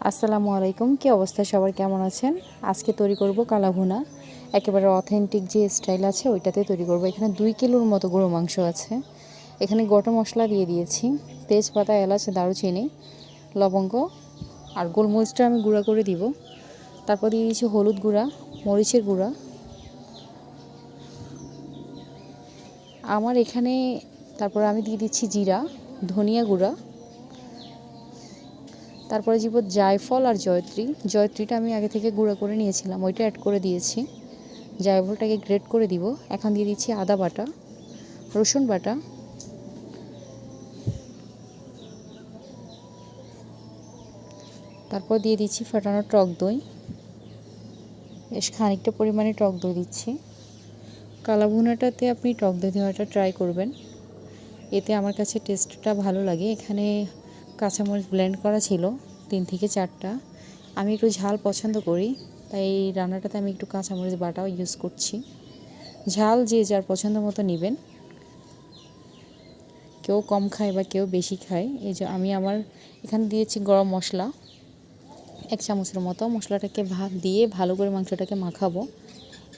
আসসালামু আলাইকুম। কি অবস্থা সবার, কেমন আছেন? আজকে তৈরি করব কালা ভুনা। একেবারে অথেন্টিক যে স্টাইল আছে ওইটাতে তৈরি করব। এখানে 2 কিলোর মতো গরু মাংস আছে। এখানে গোটা মশলা দিয়ে দিয়েছি, তেজপাতা, এলাচ, দারুচিনি, লবঙ্গ আর গোলমরিচটা আমি গুঁড়া করে দিব। তারপর দিয়ে দিয়েছি হলুদ গুঁড়া, মরিচের গুঁড়া। আমার এখানে তারপর আমি দিয়ে দিচ্ছি জিরা, ধনিয়া গুঁড়া। তারপরে দিব জায়ফল আর জয়ত্রী। জয়ত্রীটা আমি আগে থেকে গুঁড়া করে নিয়েছিলাম, ওইটা অ্যাড করে দিয়েছি। জায়ফলটাকে গ্রেট করে দিব। এখন দিয়ে দিচ্ছি আদা বাটা, রসুন বাটা, তারপর দিয়ে দিচ্ছি ফাটানো টক দই। বেশ খানিকটা পরিমাণে টক দই দিচ্ছি। কালা ভুনাটাতে আপনি টক দই দেওয়াটা ট্রাই করবেন, এতে আমার কাছে টেস্টটা ভালো লাগে। এখানে কাঁচামরিচ ব্লেন্ড করা ছিল 3 থেকে 4টা। আমি একটু ঝাল পছন্দ করি, তাই এই রান্নাটাতে আমি একটু কাঁচামরিচ বাটাও ইউজ করছি। ঝাল যে যার পছন্দ মতো নেবেন, কেউ কম খায় বা কেউ বেশি খায়। এই যে আমি এখানে দিয়েছি গরম মশলা 1 চামচের মতো। মশলাটাকে দিয়ে ভালো করে মাংসটাকে মাখাবো।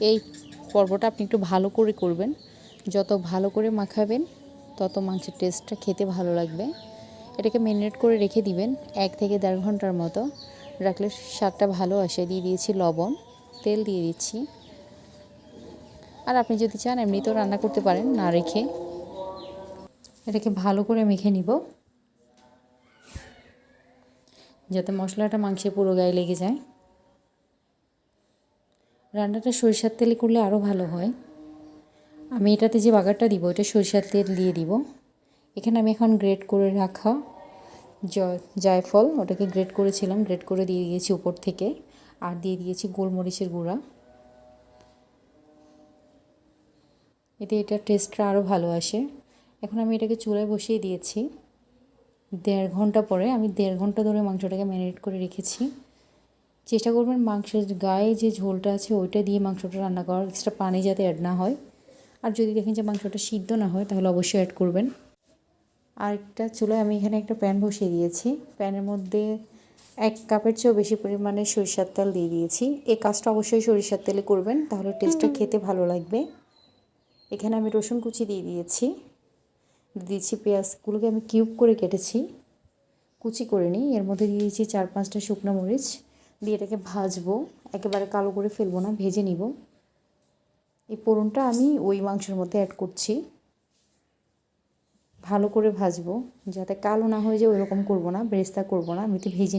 এই পর্বটা আপনি একটু ভালো করে করবেন। যত ভালো করে মাখাবেন তত মাংসের টেস্টটা খেতে ভালো লাগবে। এটাকে ম্যারিনেট করে রেখে দিবেন 1 থেকে 1.5 ঘন্টার মতো। রাখলে স্বাদটা ভালো আসে। দিয়ে দিয়েছি লবণ, তেল দিয়ে দিচ্ছি। আর আপনি যদি চান এমনিতেও রান্না করতে পারেন না রেখে। এটাকে ভালো করে মেখে নিব, যাতে মশলাটা মাংসে পুরো গায়ে লেগে যায়। রান্নাটা সরিষার তেলে করলে আরও ভালো হয়। আমি এটাতে যে বাগারটা দিব এটা সরিষার তেল দিয়ে দিব। এখানে আমি এখন গ্রেট করে রাখা জায়ফল, ওটাকে গ্রেট করেছিলাম, গ্রেট করে দিয়ে দিয়েছি উপর থেকে। আর দিয়ে দিয়েছি গোলমরিচের গুঁড়া। এতে এটার টেস্টটা আরও ভালো আসে। এখন আমি এটাকে চুলায় বসিয়ে দিয়েছি। 1.5 ঘন্টা পরে আমি 1.5 ঘন্টা ধরে মাংসটাকে ম্যারিনেট করে রেখেছি। চেষ্টা করবেন মাংসের গায়ে যে ঝোলটা আছে ওইটা দিয়ে মাংসটা রান্না করার, এক্সট্রা পানি যাতে অ্যাড না হয়। আর যদি দেখেন যে মাংসটা সিদ্ধ না হয় তাহলে অবশ্যই অ্যাড করবেন। আর একটা চুলায় আমি এখানে একটা প্যান বসিয়ে দিয়েছি। প্যানের মধ্যে 1 কাপের চেয়েও বেশি পরিমাণে সরিষার তেল দিয়ে দিয়েছি। এই কাজটা অবশ্যই সরিষার তেলে করবেন, তাহলে টেস্টটা খেতে ভালো লাগবে। এখানে আমি রসুন কুচি দিয়ে দিয়েছি। দিয়েছি পেঁয়াজগুলোকে আমি কিউব করে কেটেছি, কুচি করে নিই। এর মধ্যে দিয়ে দিয়েছি 4-5টা শুকনো মরিচ। দিয়ে এটাকে ভাজবো, একেবারে কালো করে ফেলবো না, ভেজে নিব। এই ফোড়নটা আমি ওই মাংসের মধ্যে অ্যাড করছি। ভালো করে ভাজবো, যাতে কালো না হয়ে যায় ওইরকম করবো না, বেরেস্তা করবো না, আমি তো ভেজে